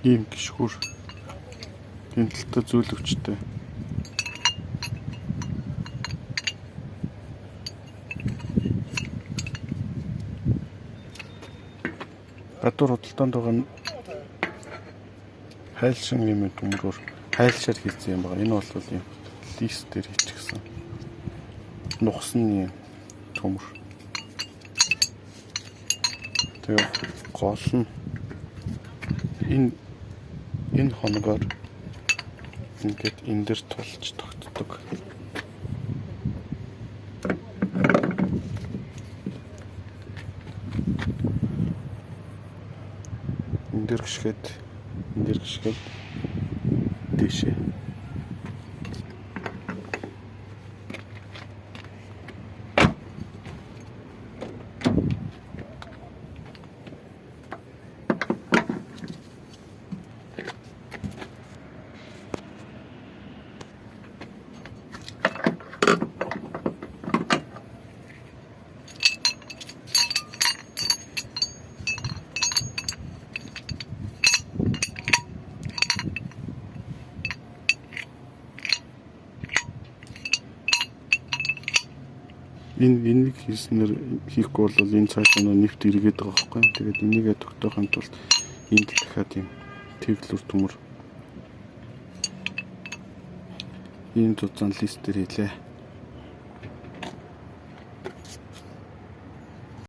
Ийм гişгүр энэ талтай зүйл өвчтэй. Гадуур худалдаанд байгаа нь хайлшин юм төмрөөр хайлшаар хийсэн юм байна. Энэ бол юм лист дээр хийчихсэн. Нухсны төмөр. Тэгээ гол нь энэ хоногоор ингээд энэ дэр тулж тогтдог. Энэ дэр гიშгээд дэшээ. Энийг хийснээр хийхгүй бол энэ цааш нэвт эргээд байгаа байхгүй. Тэгээд энийгээ тогтоохын тулд энд дахиад юм тэглүр төмөр ийм зузаан лист дээр хийлээ.